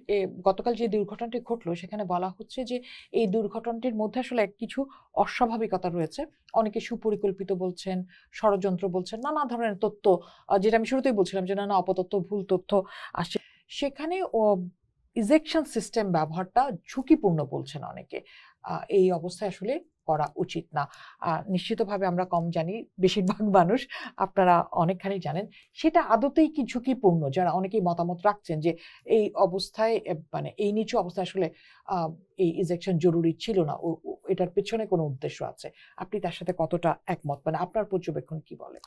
গতকাল যে দুর্ঘটনাটি ঘটলো সেখানে বলা হচ্ছে যে এই দুর্ঘটনাটির মধ্যে আসলে কিছু অস্বাভাবিকতা রয়েছে। অনেকে সুপরিকল্পিত বলছেন, ষড়যন্ত্র বলছেন, নানা ধরনের তথ্য, যেটা আমি শুরুতেই বলছিলাম যে নানা অপতথ্য, ভুল তথ্য আসছে। সেখানে ইজেকশন সিস্টেম ব্যবহারটা ঝুঁকিপূর্ণ বলছেন অনেকে। এই অবস্থায় আসলে করা উচিত না। নিশ্চিতভাবে আমরা কম জানি, বেশিরভাগ মানুষ আপনারা অনেকখানি জানেন। সেটা আদতেই কি ঝুঁকিপূর্ণ? যারা অনেকেই মতামত রাখছেন যে এই অবস্থায়, মানে এই নিচু অবস্থায় আসলে এই ইজেকশন জরুরি ছিল না, এটার পেছনে কোনো উদ্দেশ্য আছে। আপনি তার সাথে কতটা একমত? মানে আপনার পর্যবেক্ষণ কি বলে?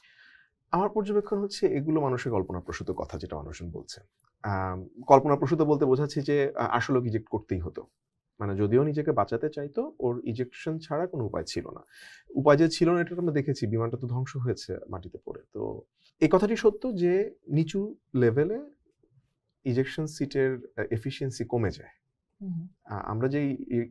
আমার পর্যবেক্ষণ হচ্ছে এগুলো মানুষের কল্পনাপ্রসূত কথা, যেটা মানুষজন বলছে। কল্পনাপ্রসূত বলতে বোঝাচ্ছি যে আসলে ইজেক্ট করতেই হতো। মানে যদিও নিজেকে বাঁচাতে চাইতো, ওর ইজেকশন ছাড়া কোনো উপায় ছিল না। উপায় যে ছিল না এটা আমরা দেখেছি, বিমানটা তো ধ্বংস হয়েছে মাটিতে পড়ে। তো এই কথাটি সত্য যে নিচু লেভেলে ইজেকশন সিটের এফিসিয়েন্সি কমে যায়। আমরা যে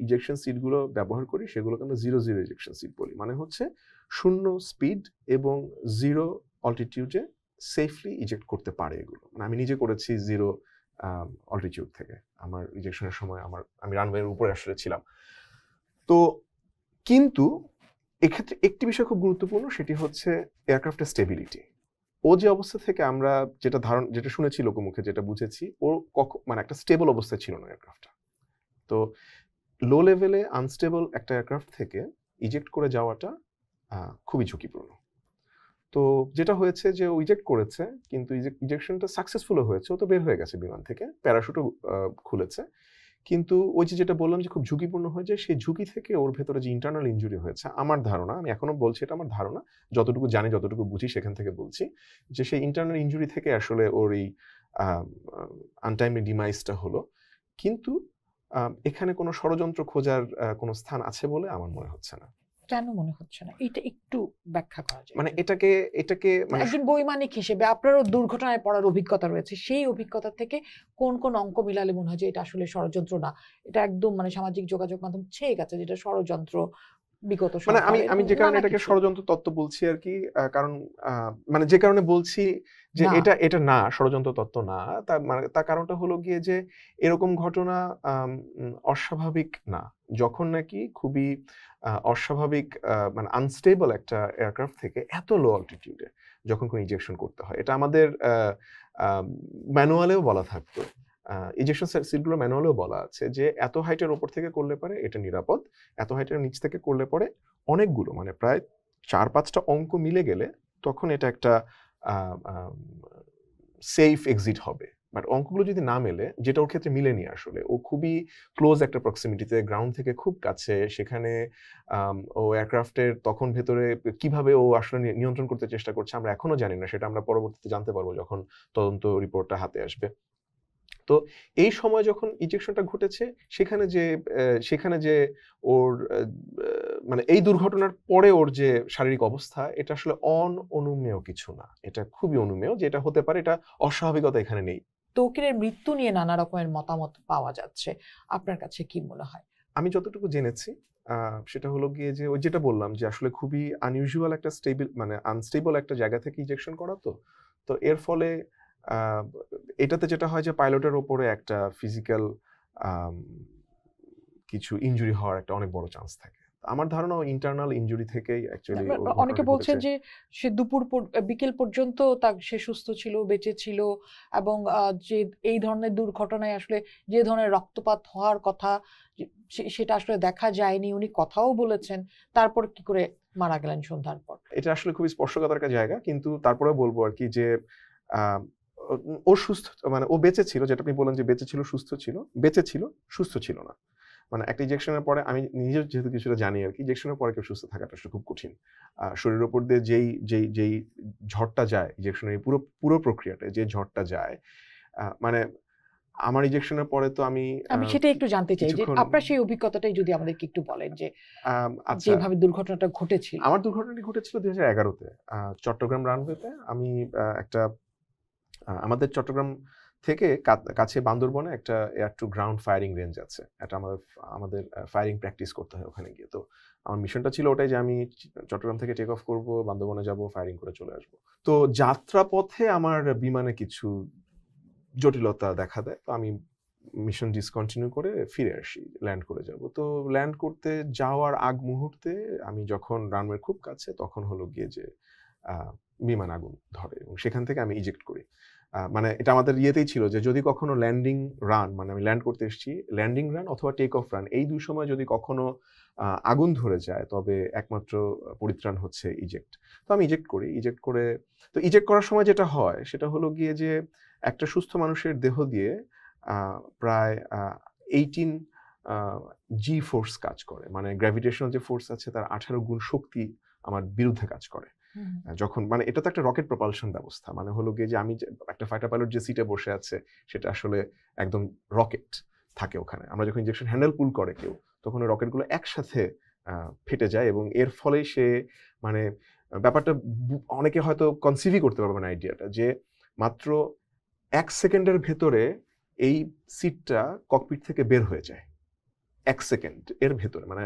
ইজেকশন সিটগুলো ব্যবহার করি সেগুলোকে আমরা 0-0 ইজেকশন সিট বলি। মানে হচ্ছে 0 স্পিড এবং 0 অল্টিটিউডে সেফলি ইজেক্ট করতে পারে এগুলো। মানে আমি নিজে করেছি 0 অল্টিটিউড থেকে। আমার ইজেকশনের সময় আমি রানওয়ের উপরে আসলে ছিলাম। তো কিন্তু এক্ষেত্রে একটি বিষয় খুব গুরুত্বপূর্ণ, সেটি হচ্ছে এয়ারক্রাফটের স্টেবিলিটি। ও যে অবস্থা থেকে আমরা যেটা শুনেছি লোকমুখে, যেটা বুঝেছি, ও মানে একটা স্টেবল অবস্থায় ছিল না এয়ারক্রাফটটা। তো লো লেভেলে আনস্টেবল একটা এয়ারক্রাফট থেকে ইজেক্ট করে যাওয়াটা খুবই ঝুঁকিপূর্ণ। তো যেটা হয়েছে যে ও ইজেক্ট করেছে, কিন্তু ইজেকশনটা সাকসেসফুল হয়েছে, ও তো বের হয়ে গেছে বিমান থেকে, প্যারাশুটও খুলেছে। কিন্তু ওই যেটা বললাম যে খুব ঝুঁকিপূর্ণ হয়ে যায়, সেই ঝুঁকি থেকে ওর ভেতরে যে ইন্টারনাল ইনজুরি হয়েছে, আমার ধারণা, আমি এখনো বলছি এটা আমার ধারণা, যতটুকু জানি যতটুকু বুঝি সেখান থেকে বলছি, যে সেই ইন্টারনাল ইনজুরি থেকে আসলে ওর এই আনটাইমলি ডিমাইজটা হলো। কিন্তু এখানে কোনো ষড়যন্ত্র খোঁজার কোনো স্থান আছে বলে আমার মনে হচ্ছে না। কেন মনে হচ্ছে না? এটা একটু ব্যাখ্যা করা যায়। মানে এটাকে মানে একজন বৈমানিক হিসেবে আপনারও দুর্ঘটনায় পড়ার অভিজ্ঞতা রয়েছে। সেই অভিজ্ঞতা থেকে কোন অঙ্ক মিলালে মনে হয় যে এটা আসলে ষড়যন্ত্র না, এটা একদম মানে সামাজিক যোগাযোগ মাধ্যম ছেয়ে গেছে যেটা ষড়যন্ত্র, বিগত মানে আমি যে কারণে এটাকে ষড়যন্ত্র তত্ত্ব বলছি আর কি, কারণ মানে যে কারণে বলছি যে এটা না, ষড়যন্ত্র তত্ত্ব না, তার কারণটা হলো গিয়ে যে এরকম ঘটনা অস্বাভাবিক না, যখন নাকি খুবই অস্বাভাবিক মানে আনস্টেবল একটা এয়ারক্রাফট থেকে এত লো অল্টিটিউডে যখন কোনো ইজেকশন করতে হয়। এটা আমাদের ম্যানুয়ালেও বলা থাকতো, ইজেকশন সিটগুলো ম্যানুয়ালেও বলা আছে যে এত হাইটের ওপর থেকে করলে পরে এটা নিরাপদ, এত হাইটের নিচ থেকে করলে পরে অনেকগুলো, মানে প্রায় 4-5টা অঙ্ক মিলে গেলে তখন এটা একটা সেফ এক্সিট হবে। বাট অঙ্কগুলো যদি না মেলে, যেটা ওর ক্ষেত্রে মিলেনি আসলে, ও খুবই ক্লোজ একটা প্রক্সিমিটিতে, গ্রাউন্ড থেকে খুব কাছে, সেখানে ও এয়ারক্রাফটের তখন ভেতরে কিভাবে ও আসলে নিয়ন্ত্রণ করতে চেষ্টা করছে আমরা এখনো জানি না, সেটা আমরা পরবর্তীতে জানতে পারবো যখন তদন্ত রিপোর্টটা হাতে আসবে। তো এই সময় যখন ইজেকশনটা ঘটেছে, সেখানে যে ওর মানে এই দুর্ঘটনার পরে ওর যে শারীরিক অবস্থা, এটা আসলে অনুমেয় কিছু না, এটা খুবই অনুমেয়, যে এটা হতে পারে, এটা অস্বাভাবিকতা এখানে নেই। তৌকিরের মৃত্যু নিয়ে নানা রকমের মতামত পাওয়া যাচ্ছে, আপনার কাছে কি মনে হয়? আমি যতটুকু জেনেছি সেটা হলো গিয়ে যে ওই যেটা বললাম যে আসলে খুবই আনইউজুয়াল একটা মানে আনস্টেবল একটা জায়গা থেকে ইজেকশন করা, তো এর ফলে এটাতে যেটা হয় যে পাইলটের ওপরে একটা ফিজিক্যাল কিছু ইনজুরি হওয়ার একটা অনেক বড় চান্স থাকে। আমার ধারণা ইন্টারনাল ইনজুরি থেকেই অ্যাকচুয়ালি অনেকে বলছেন যে সে বিকেল পর্যন্ত সে সুস্থ ছিল, বেঁচে ছিল, এবং যে এই ধরনের দুর্ঘটনায় আসলে যে ধরনের রক্তপাত হওয়ার কথা সেটা আসলে দেখা যায়নি, উনি কথাও বলেছেন। তারপর কি করে মারা গেলেন সন্ধ্যার পর? এটা আসলে খুবই স্পর্শকাতর একটা জায়গা, কিন্তু তারপরে বলবো আর কি যে ও সুস্থ, মানে ও বেঁচে ছিল, যেটা আপনি বলেন যে বেঁচে ছিল, সুস্থ ছিল, বেঁচে ছিল, সুস্থ ছিল না। মানে একটা ইনজেকশনের পরে, আমি নিজেও যেহেতু কিছুটা জানি আর কি, ইনজেকশনের পরে কেউ সুস্থ থাকাটা আসলে খুব কঠিন। শরীরের উপর দিয়ে যেই ঝড়টা যায়, ইনজেকশনের পুরো প্রক্রিয়াটা যে ঝড়টা যায়, মানে আমার ইনজেকশনের পরে তো আমি সেটাই একটু জানতে চাই যে আপনার সেই অভিজ্ঞতাটাই যদি আমাদেরকে একটু বলেন, যে যেভাবে দুর্ঘটনাটা ঘটেছিল। আমার দুর্ঘটনাটি ঘটেছিল 2011-তে চট্টগ্রাম রানওয়েতে। আমি একটা আমাদের চট্টগ্রাম থেকে কাছে বান্দরবনে একটা air to ground firing range আছে, এটা আমাদের ফায়ারিং প্র্যাকটিস করতে হয় ওখানে গিয়ে। তো আমার মিশনটা ছিল ওটাই যে আমি চট্টগ্রাম থেকে টেক অফ করব, বান্দরবনে যাব, ফায়ারিং করে চলে আসব। তো যাত্রাপথে আমার বিমানে কিছু জটিলতা দেখা দেয়, তো আমি মিশন ডিসকন্টিনিউ করে ফিরে আসি, ল্যান্ড করে যাব। তো ল্যান্ড করতে যাওয়ার আগ মুহূর্তে আমি যখন রানওয়ের খুব কাছে, তখন হলো গিয়ে যে বিমান আগুন ধরে, এবং সেখান থেকে আমি ইজেক্ট করি। মানে এটা আমাদের ইয়েতেই ছিল যে যদি কখনো ল্যান্ডিং রান, মানে আমি ল্যান্ড করতে এসেছি, ল্যান্ডিং রান অথবা টেক অফ রান, এই দুই সময় যদি কখনো আগুন ধরে যায়, তবে একমাত্র পরিত্রাণ হচ্ছে ইজেক্ট। তো আমি ইজেক্ট করি, তো ইজেক্ট করার সময় যেটা হয় সেটা হলো গিয়ে যে একটা সুস্থ মানুষের দেহ দিয়ে প্রায় 18 জি ফোর্স কাজ করে, মানে গ্র্যাভিটেশনাল যে ফোর্স আছে তার 18 গুণ শক্তি আমার বিরুদ্ধে কাজ করে। যখন, মানে এটা তো একটা রকেট প্রপালশন ব্যবস্থা, মানে হলো গিয়ে যে আমি একটা ফাইটার পাইলট যে সিটে বসে আছে, সেটা আসলে একদম রকেট থাকে ওখানে। আমরা যখন ইনজেকশন হ্যান্ডেল পুল করে কেউ, তখন ওই রকেটগুলো একসাথে ফেটে যায়, এবং এর ফলে সে, মানে ব্যাপারটা অনেকে হয়তো কনসিভই করতে পারবে না আইডিয়াটা, যে মাত্র 1 সেকেন্ডের ভেতরে এই সিটটা ককপিট থেকে বের হয়ে যায়। 1 সেকেন্ড এর ভেতরে, মানে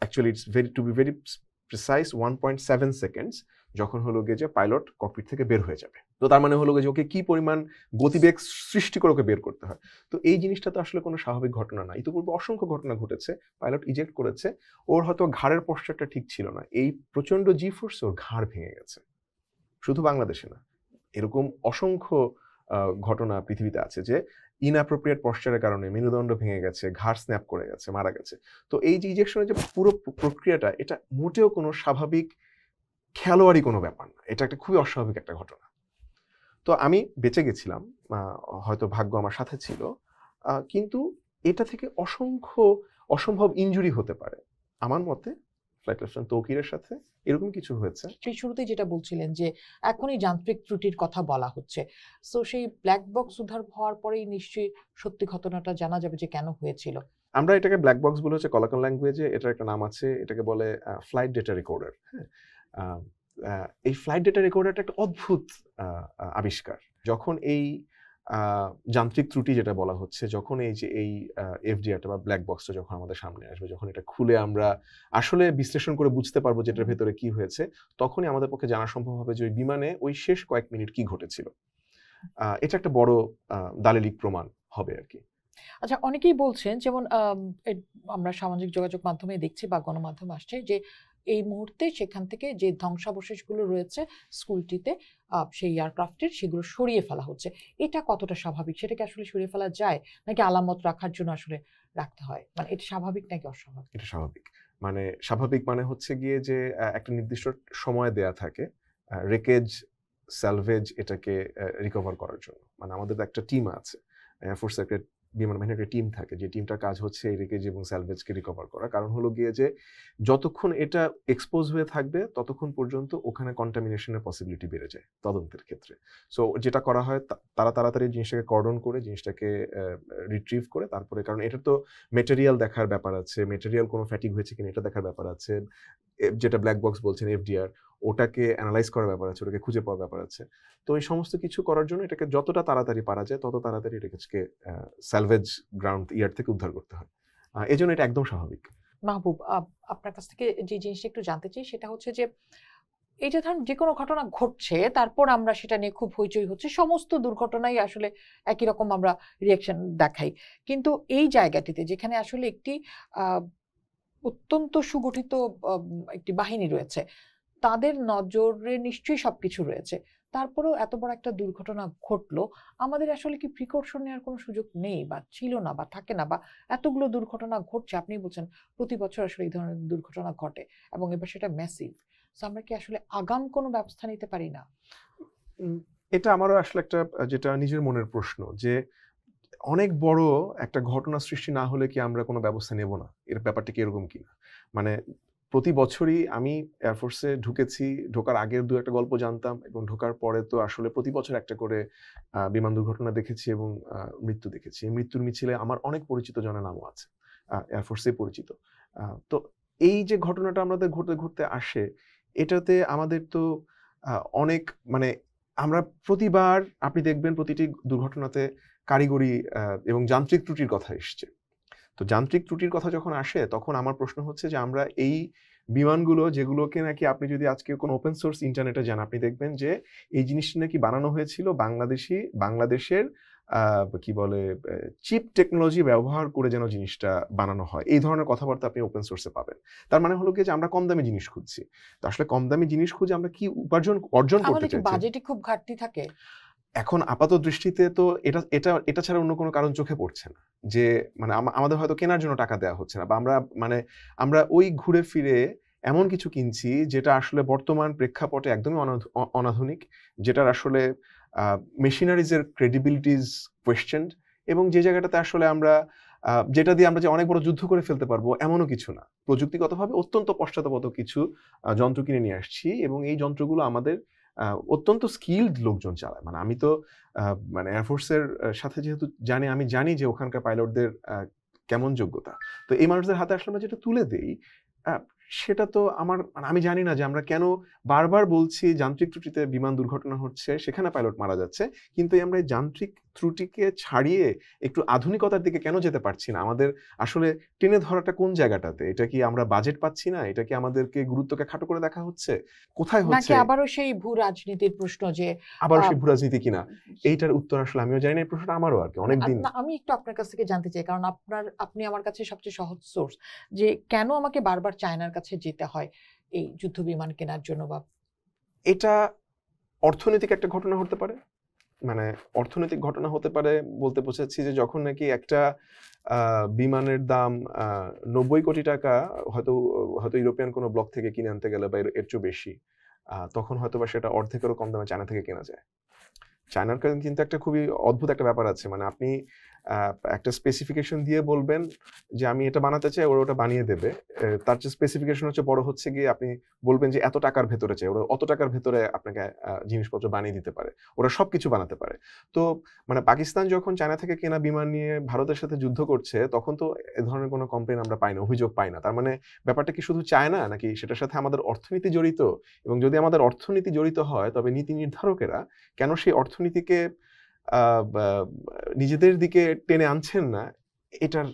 actually it's to be very precise 1.7 seconds, যখন হলো গিয়ে যে পাইলট ককপিট থেকে বের হয়ে যাবে। তো তার মানে হলো গিয়ে যে ওকে কি পরিমাণ গতিবেগ সৃষ্টি করে ওকে বের করতে হয়। তো এই জিনিসটা তো আসলে কোনো স্বাভাবিক ঘটনা না। ইতিপূর্বে অসংখ্য ঘটনা ঘটেছে, পাইলট ইজেক্ট করেছে, ওর হয়তো ঘাড়ের পশ্চারটা ঠিক ছিল না, এই প্রচন্ড জি ফোর্সে ওর ঘাড় ভেঙে গেছে। শুধু বাংলাদেশে না, এরকম অসংখ্য ঘটনা পৃথিবীতে আছে যে ইনঅ্যাপ্রোপ্রিয়েট পশ্চারের কারণে মেরুদণ্ড ভেঙে গেছে, ঘাড় স্ন্যাপ করে গেছে, মারা গেছে। তো এই যে ইজেকশনের যে পুরো প্রক্রিয়াটা, এটা মোটেও কোনো স্বাভাবিক খেলোয়াড়ি কোনো ব্যাপার না, এটা একটা খুবই অস্বাভাবিক একটা ঘটনা। তো আমি বেঁচে গেছিলাম, হয়তো ভাগ্য আমার সাথে ছিল, কিন্তু এটা থেকে অসম্ভব ইনজুরি হতে পারে। আমার মতে ফ্লাইট লেফটেন্যান্ট তৌকিরের সাথে এরকম কিছু হয়েছে। সেই শুরুতেই যেটা বলছিলেন যে এখনই যান্ত্রিক ত্রুটির কথা বলা হচ্ছে, সো সেই ব্ল্যাক বক্স উদ্ধার হওয়ার পরেই নিশ্চয়ই সত্যি ঘটনাটা জানা যাবে যে কেন হয়েছিল। আমরা এটাকে ব্ল্যাক বক্স বলে হচ্ছে কলাকন ল্যাঙ্গুয়েজে, এটার একটা নাম আছে, এটাকে বলে ফ্লাইট ডেটা রেকর্ডার। হ্যাঁ, এই ফ্লাইট ডেটা রেকর্ডারটা একটা অদ্ভুত আবিষ্কার। যখন এই যান্ত্রিক ত্রুটি যেটা বলা হচ্ছে, যখন এই এফডিআরটা বা ব্ল্যাক বক্সটা যখন আমাদের সামনে আসবে, যখন এটা খুলে আমরা আসলে বিশ্লেষণ করে বুঝতে পারবো যেটার ভেতরে কি হয়েছে, তখনই আমাদের পক্ষে জানা সম্ভব হবে যে ওই বিমানে ওই শেষ কয়েক মিনিট কি ঘটেছিল। এটা একটা বড় দালিলিক প্রমাণ হবে আর কি। আচ্ছা, অনেকেই বলছেন, যেমন আমরা সামাজিক যোগাযোগ মাধ্যমে দেখছি বা গণমাধ্যম আসছে, যে এই মুহূর্তে সেখান থেকে যে ধ্বংসাবশেষগুলো রয়েছে স্কুলটিতে, সেই এয়ারক্রাফটের, সেগুলো সরিয়ে ফেলা হচ্ছে। এটা কতটা স্বাভাবিক? সেটাকে আসলে সরিয়ে ফেলা যায়, নাকি আলামত রাখার জন্য আসলে রাখতে হয়? মানে এটা স্বাভাবিক নাকি অস্বাভাবিক? এটা স্বাভাবিক। মানে স্বাভাবিক মানে হচ্ছে গিয়ে যে একটা নির্দিষ্ট সময় দেয়া থাকে, রেকেজ স্যালভেজ এটাকে রিকভার করার জন্য। মানে আমাদের একটা টিম আছে, এয়ারফোর্সের একটা বিমান বাহিনীর একটা টিম থাকে, যে টিমটার কাজ হচ্ছে এই রেকেজ এবং স্যালভেজকে রিকভার করা। কারণ হলো গিয়ে যে যতক্ষণ এটা এক্সপোজ হয়ে থাকবে ততক্ষণ পর্যন্ত ওখানে কন্টামিনেশনের পসিবিলিটি বেড়ে যায় তদন্তের ক্ষেত্রে। সো যেটা করা হয়, তারা তাড়াতাড়ি জিনিসটাকে কর্ডন করে জিনিসটাকে রিট্রিভ করে তারপরে, কারণ এটা তো মেটেরিয়াল দেখার ব্যাপার আছে, মেটেরিয়াল কোনো ফ্যাটিক হয়েছে কিনা এটা দেখার ব্যাপার আছে, যেটা ব্ল্যাক বক্স বলছেন এফডিআর, ওটাকে অ্যানালাইজ করার ব্যাপার আছে, ওটাকে খুঁজে পাওয়ার ব্যাপার আছে। তো এই সমস্ত কিছু করার জন্য এটাকে যতটা তাড়াতাড়ি পারা যায় তত তাড়াতাড়ি এটাকে স্যালভেজ গ্রাউন্ড ইয়ার থেকে উদ্ধার করতে হয়। এই জন্য এটা একদম স্বাভাবিক। মাহবুব, আপনার কাছ থেকে যে জিনিসটা একটু জানতে চাই সেটা হচ্ছে যে এই যে ধরুন যে কোনো ঘটনা ঘটছে, তারপর আমরা সেটা নিয়ে খুব হইচই হচ্ছে, সমস্ত দুর্ঘটনাই আসলে একই রকম আমরা রিয়াকশন দেখাই, কিন্তু এই জায়গাটিতে যেখানে আসলে একটি অত্যন্ত সুগঠিত একটি বাহিনী রয়েছে, তাদের নজরে নিশ্চয়ই সবকিছু রয়েছে, তারপরেও এত বড় একটা দুর্ঘটনা ঘটলো, আমাদের আসলে কি প্রিকশন নেওয়ার কোনো সুযোগ নেই বা ছিল না বা থাকে না, বা এতগুলো দুর্ঘটনা ঘটছে, আপনি বলছেন প্রতি বছর আসলে এই ধরনের দুর্ঘটনা ঘটে এবং এবার সেটা ম্যাসিভ, আমরা কি আসলে আগাম কোনো ব্যবস্থা নিতে পারি না? এটা আমারও আসলে একটা যেটা নিজের মনের প্রশ্ন, যে অনেক বড় একটা ঘটনা সৃষ্টি না হলে কি আমরা কোনো ব্যবস্থা নেব না, এর ব্যাপারটা কি এরকম কিনা। মানে প্রতি বছরই আমি এয়ারফোর্সে ঢুকেছি, ঢোকার আগের দু একটা গল্প জানতাম এবং ঢোকার পরে তো আসলে প্রতি বছর একটা করে বিমান দুর্ঘটনা দেখেছি এবং মৃত্যু দেখেছি। মৃত্যুর মিছিলে আমার অনেক পরিচিত জনের নামও আছে, এয়ারফোর্সে পরিচিত। তো এই যে ঘটনাটা আমাদের ঘটতে ঘটতে আসে, এটাতে আমাদের তো অনেক, মানে আমরা প্রতিবার আপনি দেখবেন প্রতিটি দুর্ঘটনাতে কারিগরি এবং যান্ত্রিক ত্রুটির কথা এসছে। তো যান্ত্রিক ত্রুটির কথা যখন আসে তখন আমার প্রশ্ন হচ্ছে যে আমরা এই বিমানগুলো, যেগুলোকে নাকি আপনি যদি আজকে কোনো ওপেন সোর্স ইন্টারনেটে যান, আপনি দেখবেন যে এই জিনিসটা নাকি বানানো হয়েছিল বাংলাদেশের কি বলে চিপ টেকনোলজি ব্যবহার করে যেন জিনিসটা বানানো হয়, এই ধরনের কথাবার্তা আপনি ওপেন সোর্সে পাবেন। তার মানে হলো কি যে আমরা কম দামি জিনিস খুঁজছি। তো আসলে কম দামি জিনিস খুঁজে আমরা কি অর্জন করতে চাইছি? বাজেটে খুব ঘাটতি থাকে এখন আপাত দৃষ্টিতে তো এটা এটা এটা ছাড়া অন্য কোনো কারণ চোখে পড়ছে না, যে মানে আমাদের হয়তো কেনার জন্য টাকা দেওয়া হচ্ছে না, বা আমরা ওই ঘুরে ফিরে এমন কিছু কিনছি যেটা আসলে বর্তমান প্রেক্ষাপটে একদমই অনাধুনিক, যেটার আসলে মেশিনারিজের ক্রেডিবিলিটিজ কোয়েশ্চেনড, এবং যে জায়গাটাতে আসলে আমরা যেটা দিয়ে আমরা যে অনেক বড় যুদ্ধ করে ফেলতে পারবো এমনও কিছু না। প্রযুক্তিগতভাবে অত্যন্ত পশ্চাৎপদ কিছু যন্ত্র কিনে নিয়ে আসছি এবং এই যন্ত্রগুলো আমাদের অত্যন্ত স্কিলড লোকজন চালায়। মানে আমি তো মানে এয়ারফোর্সের সাথে যেহেতু আমি জানি যে ওখানকার পাইলটদের কেমন যোগ্যতা। তো এই মানুষদের হাতে আসলে আমরা যেটা তুলে দেই, সেটা তো আমি জানি না যে আমরা কেন বারবার বলছি যান্ত্রিক ত্রুটিতে বিমান দুর্ঘটনা হচ্ছে, সেখানে পাইলট মারা যাচ্ছে, কিন্তু আমরা এই যান্ত্রিক ত্রুটিকে ছাড়িয়ে একটু আধুনিকতার দিকে কেন যেতে পারছি না? আমাদের আসলে টেনে ধরাটা কোন জায়গাটাতে? এটা কি আমরা বাজেট পাচ্ছি না? এটা কি আমাদেরকে গুরুত্বকে খাটো করে দেখা হচ্ছে? কোথায় নাকি হচ্ছে? আবারও সেই ভূ রাজনীতির প্রশ্ন, যে আবারও সেই ভূ রাজনীতি কিনা, এইটার উত্তর আসলে আমিও জানি না। এই প্রশ্নটা আমারও আর কি অনেকদিন। আমি একটু আপনার কাছ থেকে জানতে চাই, কারণ আপনি আমার কাছে সবচেয়ে সহজ সোর্স, যে কেন আমাকে বারবার চায়নার কাছে যেতে হয় এই যুদ্ধ বিমান কেনার জন্য? বা এটা অর্থনৈতিক একটা ঘটনা হতে পারে। মানে অর্থনৈতিক ঘটনা হতে পারে বলতে বোঝাচ্ছি যে যখন নাকি একটা বিমানের দাম ৯০ কোটি টাকা হয়তো ইউরোপিয়ান কোনো ব্লক থেকে কিনে আনতে গেলে বা এর চেয়েও বেশি, তখন হয়তো বা সেটা অর্ধেকেরও কম দামে চায়না থেকে কেনা যায়। চায়নার কিন্তু একটা খুবই অদ্ভুত একটা ব্যাপার আছে। মানে আপনি একটা স্পেসিফিকেশন দিয়ে বলবেন যে আমি এটা বানাতে চাই, ওরা ওটা বানিয়ে দেবে। তার যে স্পেসিফিকেশন হচ্ছে বড় হচ্ছে গিয়ে আপনি বলবেন যে এত টাকার ভেতরে চাই, ওরা অত টাকার ভেতরে আপনাকে জিনিসপত্র বানিয়ে দিতে পারে, ওরা সবকিছু বানাতে পারে। তো মানে পাকিস্তান যখন চায়না থেকে কেনা বিমান নিয়ে ভারতের সাথে যুদ্ধ করছে, তখন তো এ ধরনের কোনো কমপ্লেন আমরা পাই না, অভিযোগ পাই না। তার মানে ব্যাপারটা কি শুধু চায়না, নাকি সেটার সাথে আমাদের অর্থনীতি জড়িত? এবং যদি আমাদের অর্থনীতি জড়িত হয়, তবে নীতি নির্ধারকেরা কেন সেই অর্থনীতিকে নিজেদের দিকে টেনে আনছেন না? এটার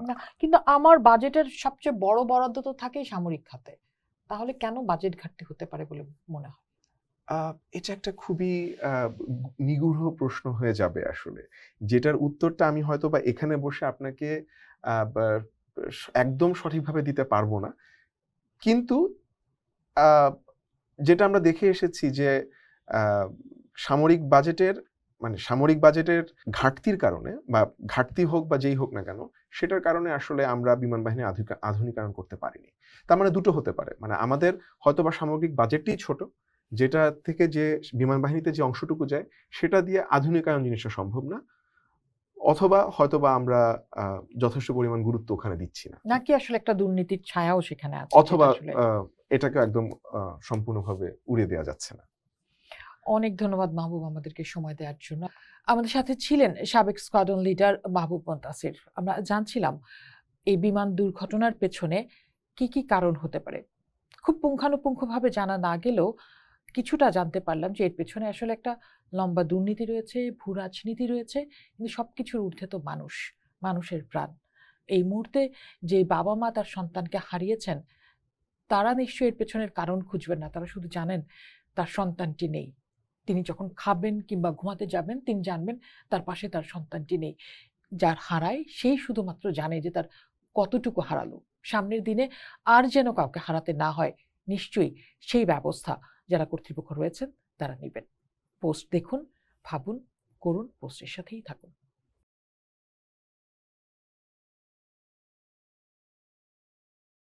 না, কিন্তু আমার বাজেটের সবচেয়ে বড় বরাদ্দ তো থাকেই সামরিক খাতে, তাহলে কেন বাজেট ঘাটতি হতে পারে বলে মনে হয়? এটা একটা খুবই নিগূঢ় প্রশ্ন হয়ে যাবে আসলে, যেটার উত্তরটা আমি হয়তো বা এখানে বসে আপনাকে একদম সঠিকভাবে দিতে পারবো না। কিন্তু যেটা আমরা দেখে এসেছি যে সামরিক বাজেটের ঘাটতির কারণে, বা ঘাটতি হোক বা যেই হোক না কেন, সেটার কারণে আসলে আমরা বিমান বাহিনী আধুনিকায়ন করতে পারিনি। তার মানে দুটো হতে পারে, মানে আমাদের হয়তো বা সামগ্রিক বাজেটটাই ছোট, যেটা থেকে যে বিমান বাহিনীতে যে অংশটুকু যায় সেটা দিয়ে আধুনিকায়ন জিনিসটা সম্ভব না, অথবা হয়তোবা আমরা যথেষ্ট পরিমাণ গুরুত্ব ওখানে দিচ্ছি না, নাকি আসলে একটা দুর্নীতির ছায়াও সেখানে আছে, অথবা যেটা আসলে এটাকে একদম সম্পূর্ণভাবে উড়িয়ে দেওয়া যাচ্ছে না। অনেক ধন্যবাদ মাহবুব আমাদেরকে সময় দেওয়ার জন্য। আমাদের সাথে ছিলেন সাবেক স্কোয়াড্রন লিডার মাহবুব মুনতাসির। আমরা জানছিলাম এই বিমান দুর্ঘটনার পেছনে কি কি কারণ হতে পারে। খুব পুঙ্খানুপুঙ্খভাবে জানা না গেলেও কিছুটা জানতে পারলাম যে এর পেছনে আসলে একটা লম্বা দুর্নীতি রয়েছে, ভূ রাজনীতি রয়েছে, কিন্তু সবকিছুর ঊর্ধ্বে তো মানুষ, মানুষের প্রাণ। এই মুহূর্তে যে বাবা মা তার সন্তানকে হারিয়েছেন, তারা নিশ্চয়ই এর পেছনের কারণ খুঁজবেন না, তারা শুধু জানেন তার সন্তানটি নেই। তিনি যখন খাবেন কিংবা ঘুমাতে যাবেন, তিনি জানবেন তার পাশে তার সন্তানটি নেই। যার হারায় সেই শুধুমাত্র জানে যে তার কতটুকু হারালো। সামনের দিনে আর যেন কাউকে হারাতে না হয়, নিশ্চয়ই সেই ব্যবস্থা যারা কর্তৃপক্ষ রয়েছেন তারা নেবেন। পোস্ট দেখুন, ভাবুন, করুন, পোস্টের সাথেই থাকুন।